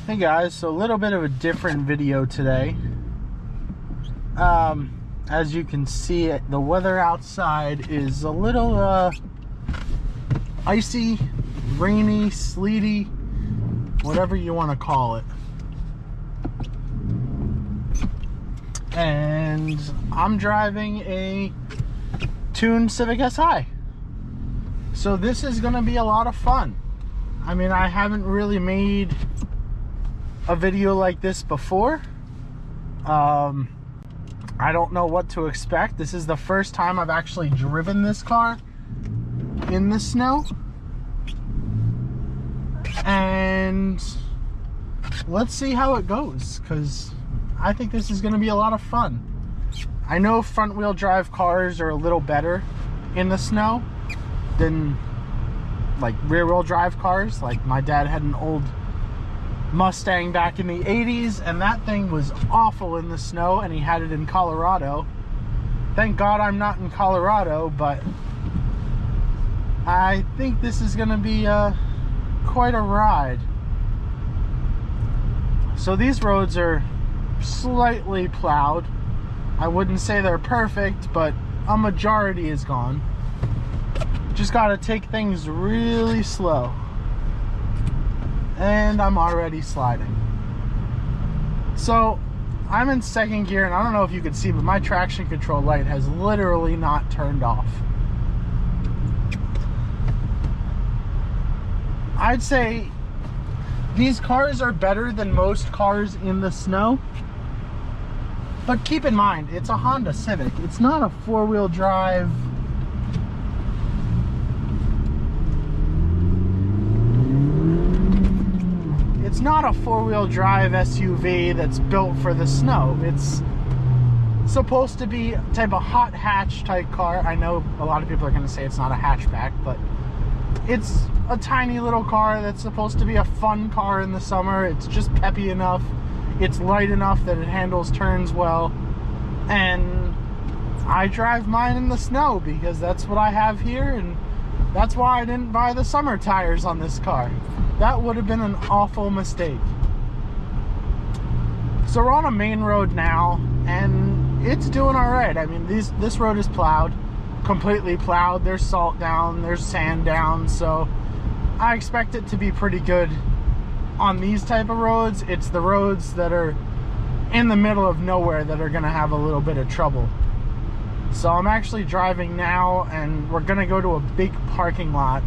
Hey guys, so a little bit of a different video today. As you can see, the weather outside is a little icy, rainy, sleety, whatever you want to call it. And I'm driving a tuned Civic Si. So this is going to be a lot of fun. I mean, I haven't really made a video like this before. I don't know what to expect. This is the first time I've actually driven this car in the snow. And let's see how it goes, because I think this is going to be a lot of fun. I know front wheel drive cars are a little better in the snow than like rear wheel drive cars. Like my dad had an old Mustang back in the 80s, and that thing was awful in the snow, and he had it in Colorado. Thank God I'm not in Colorado, but I think this is going to be quite a ride. So these roads are slightly plowed. I wouldn't say they're perfect, but a majority is gone. Just got to take things really slow. And I'm already sliding. So I'm in second gear, and I don't know if you can see, but my traction control light has literally not turned off. I'd say these cars are better than most cars in the snow, but keep in mind, it's a Honda Civic. It's not a four-wheel drive It's not a four-wheel drive SUV that's built for the snow. It's supposed to be a type of hot hatch type car. I know a lot of people are going to say it's not a hatchback, but it's a tiny little car that's supposed to be a fun car in the summer. It's just peppy enough. It's light enough that it handles turns well. And I drive mine in the snow because that's what I have here, and that's why I didn't buy the summer tires on this car. That would have been an awful mistake. So we're on a main road now, and it's doing all right. I mean, this road is plowed, completely plowed. There's salt down, there's sand down, so I expect it to be pretty good on these type of roads. It's the roads that are in the middle of nowhere that are gonna have a little bit of trouble. So I'm actually driving now, and we're gonna go to a big parking lot.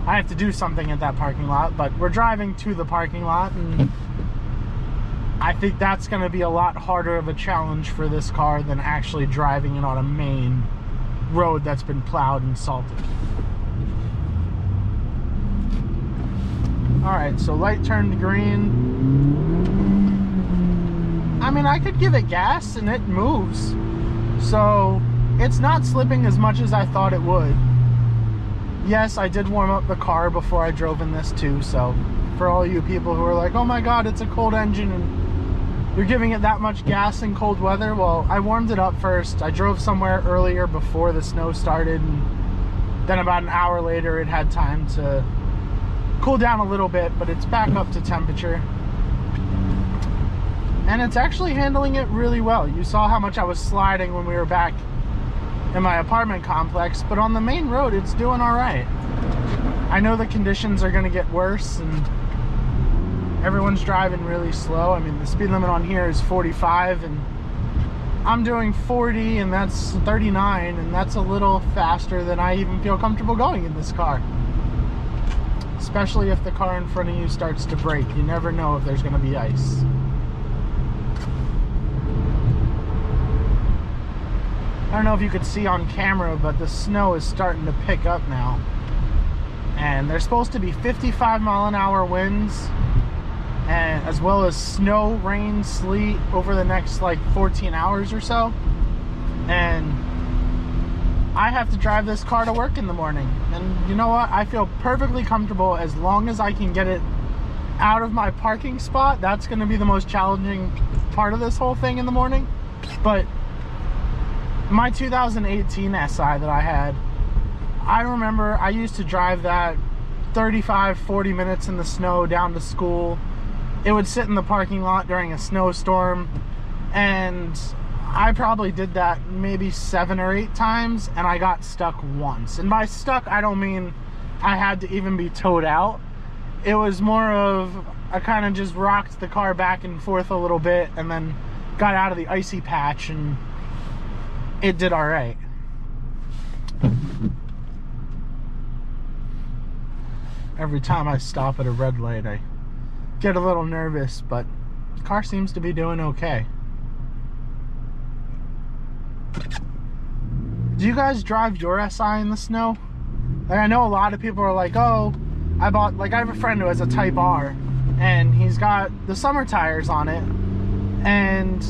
I have to do something at that parking lot, but we're driving to the parking lot, and I think that's going to be a lot harder of a challenge for this car than actually driving it on a main road that's been plowed and salted. Alright, so light turned green. I mean, I could give it gas and it moves. So it's not slipping as much as I thought it would. Yes, I did warm up the car before I drove in this too, so for all you people who are like, oh my god, it's a cold engine and you're giving it that much gas in cold weather, well, I warmed it up first. I drove somewhere earlier before the snow started, and then about an hour later it had time to cool down a little bit, but it's back up to temperature. And it's actually handling it really well. You saw how much I was sliding when we were back in my apartment complex, but on the main road it's doing all right. I know the conditions are going to get worse, and everyone's driving really slow. I mean, the speed limit on here is 45, and I'm doing 40, and that's 39, and that's a little faster than I even feel comfortable going in this car. Especially if the car in front of you starts to brake. You never know if there's going to be ice. I don't know if you could see on camera, but the snow is starting to pick up now. And there's supposed to be 55-mile-an-hour winds, and as well as snow, rain, sleet over the next like 14 hours or so. And I have to drive this car to work in the morning. And you know what? I feel perfectly comfortable as long as I can get it out of my parking spot. That's going to be the most challenging part of this whole thing in the morning. But my 2018 SI that I had, I remember I used to drive that 35-40 minutes in the snow down to school it would sit in the parking lot during a snowstorm, and I probably did that maybe 7 or 8 times, and I got stuck once. And by stuck, I don't mean I had to even be towed out. It was more of I kind of just rocked the car back and forth a little bit and then got out of the icy patch, and it did all right. Every time I stop at a red light, I get a little nervous, but the car seems to be doing okay. Do you guys drive your SI in the snow? Like, I know a lot of people are like, oh, I have a friend who has a Type R, and he's got the summer tires on it, and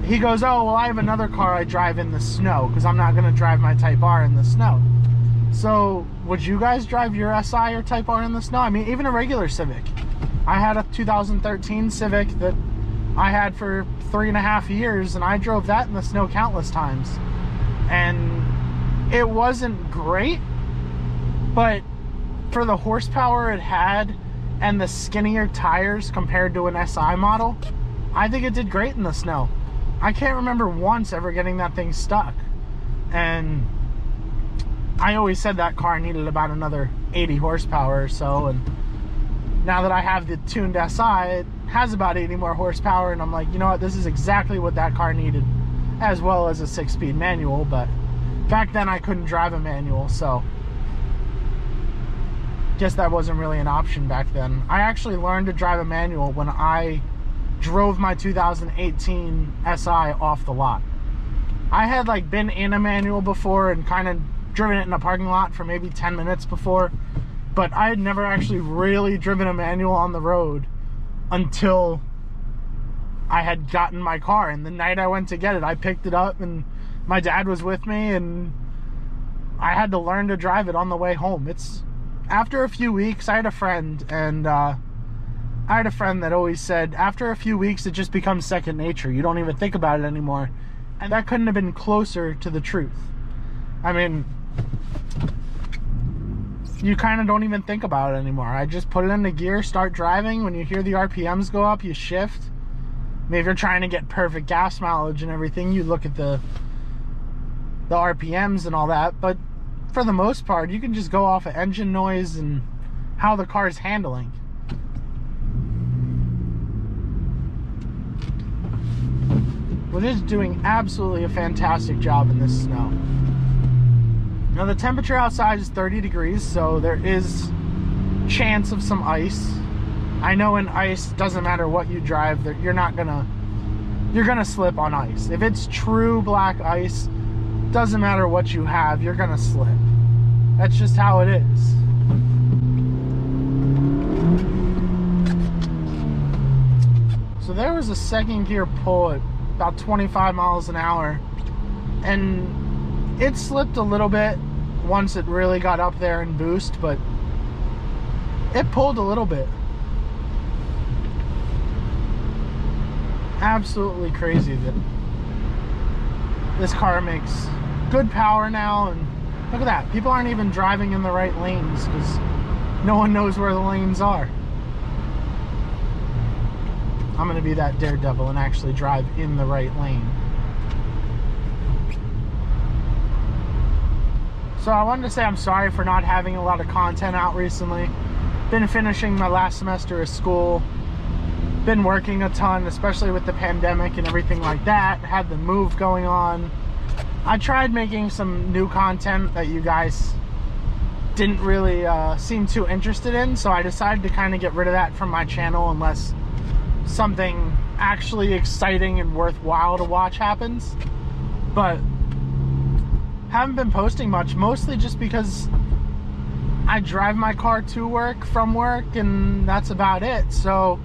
he goes, oh, well, I have another car I drive in the snow because I'm not going to drive my Type R in the snow. So would you guys drive your SI or Type R in the snow? I mean, even a regular Civic. I had a 2013 Civic that I had for 3.5 years, and I drove that in the snow countless times. And it wasn't great, but for the horsepower it had and the skinnier tires compared to an SI model, I think it did great in the snow. I can't remember once ever getting that thing stuck. And I always said that car needed about another 80 horsepower or so, and now that I have the tuned SI, it has about 80 more horsepower, and I'm like, you know what, this is exactly what that car needed, as well as a 6-speed manual. But back then I couldn't drive a manual, so guess that wasn't really an option back then. I actually learned to drive a manual when I drove my 2018 SI off the lot. I had like been in a manual before and kind of driven it in a parking lot for maybe 10 minutes before, but I had never actually really driven a manual on the road until I had gotten my car. And the night I went to get it, I picked it up and my dad was with me, and I had to learn to drive it on the way home. It's after a few weeks. I had a friend that always said after a few weeks it just becomes second nature. You don't even think about it anymore. And that couldn't have been closer to the truth. I mean, you kind of don't even think about it anymore. I just put it into gear, start driving. When you hear the RPMs go up, you shift. Maybe if you're trying to get perfect gas mileage and everything, you look at the RPMs and all that. But for the most part, you can just go off of engine noise and how the car is handling. Well, it is doing absolutely a fantastic job in this snow. Now the temperature outside is 30 degrees, so there is chance of some ice. I know in ice, doesn't matter what you drive, you're gonna slip on ice. If it's true black ice, doesn't matter what you have, you're gonna slip. That's just how it is. So there was a second gear pull at about 25 miles an hour, and it slipped a little bit once it really got up there and boost, but it pulled a little bit. Absolutely crazy that this car makes good power now. And look at that, people aren't even driving in the right lanes because no one knows where the lanes are. I'm gonna be that daredevil and actually drive in the right lane. So I wanted to say I'm sorry for not having a lot of content out recently. Been finishing my last semester of school. Been working a ton, especially with the pandemic and everything like that. Had the move going on. I tried making some new content that you guys didn't really seem too interested in, so I decided to kind of get rid of that from my channel unless something actually exciting and worthwhile to watch happens. But haven't been posting much, mostly just because I drive my car to work, from work, and that's about it. So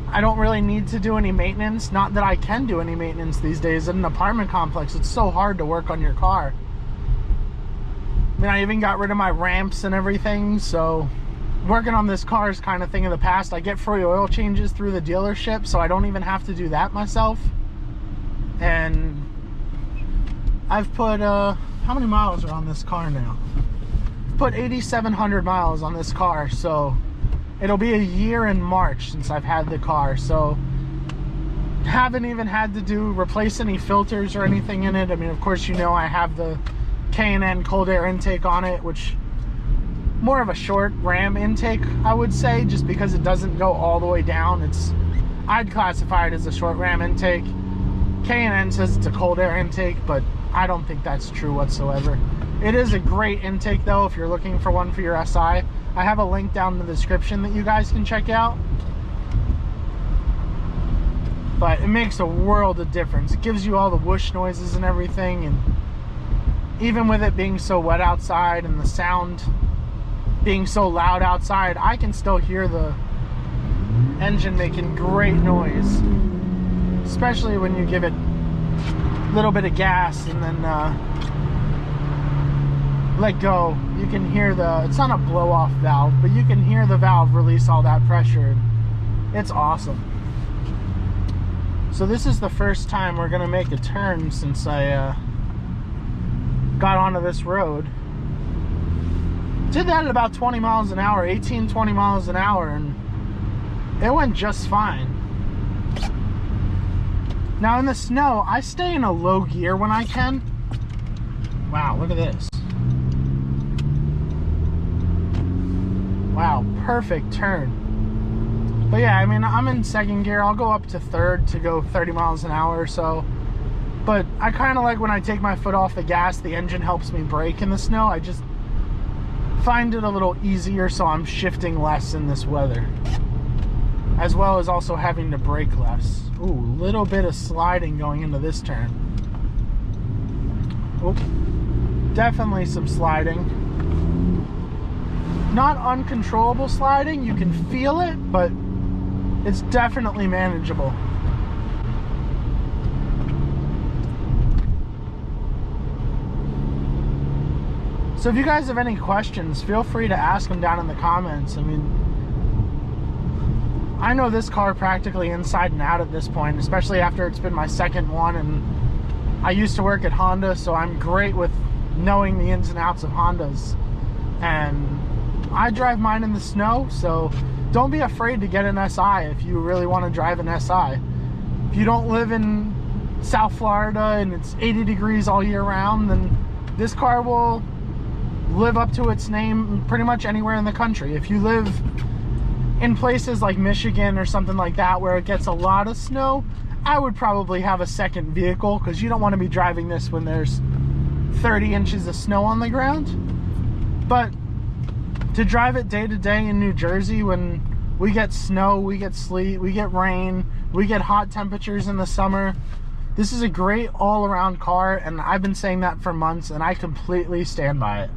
I don't really need to do any maintenance. Not that I can do any maintenance these days. In an apartment complex, it's so hard to work on your car. I mean, I even got rid of my ramps and everything, so working on this car is kind of thing of the past. I get free oil changes through the dealership, so I don't even have to do that myself. And I've put, how many miles are on this car now? I've put 8,700 miles on this car, so It'll be a year in March since I've had the car, so haven't even had to replace any filters or anything in it. I mean, of course, you know I have the K&N cold air intake on it, which more of a short ram intake, I would say, just because it doesn't go all the way down. I'd classify it as a short ram intake. K&N says it's a cold air intake, but I don't think that's true whatsoever. It is a great intake though if you're looking for one for your SI. I have a link down in the description that you guys can check out. But it makes a world of difference. It gives you all the whoosh noises and everything, and even with it being so wet outside and the sound being so loud outside, I can still hear the engine making great noise, especially when you give it a little bit of gas and then let go. You can hear it's not a blow off valve, but you can hear the valve release all that pressure. It's awesome. So this is the first time we're gonna make a turn since I got onto this road. Did that at about 20 miles an hour, 18, 20 miles an hour, and it went just fine. Now in the snow, I stay in a low gear when I can. Wow, look at this. Wow, perfect turn. But yeah, I mean, I'm in second gear. I'll go up to third to go 30 miles an hour or so. But I kind of like when I take my foot off the gas, the engine helps me brake in the snow. I just find it a little easier, so I'm shifting less in this weather, as well as also having to brake less. Ooh, little bit of sliding going into this turn. Oh, definitely some sliding. Not uncontrollable sliding, you can feel it, but it's definitely manageable. So if you guys have any questions, feel free to ask them down in the comments. I mean, I know this car practically inside and out at this point, especially after it's been my second one, and I used to work at Honda, so I'm great with knowing the ins and outs of Hondas. And I drive mine in the snow, so don't be afraid to get an SI if you really want to drive an SI. If you don't live in South Florida and it's 80 degrees all year round, then this car will live up to its name pretty much anywhere in the country. If you live in places like Michigan or something like that where it gets a lot of snow, I would probably have a second vehicle, because you don't want to be driving this when there's 30 inches of snow on the ground. But to drive it day to day in New Jersey when we get snow, we get sleet, we get rain, we get hot temperatures in the summer, this is a great all-around car, and I've been saying that for months, and I completely stand by it.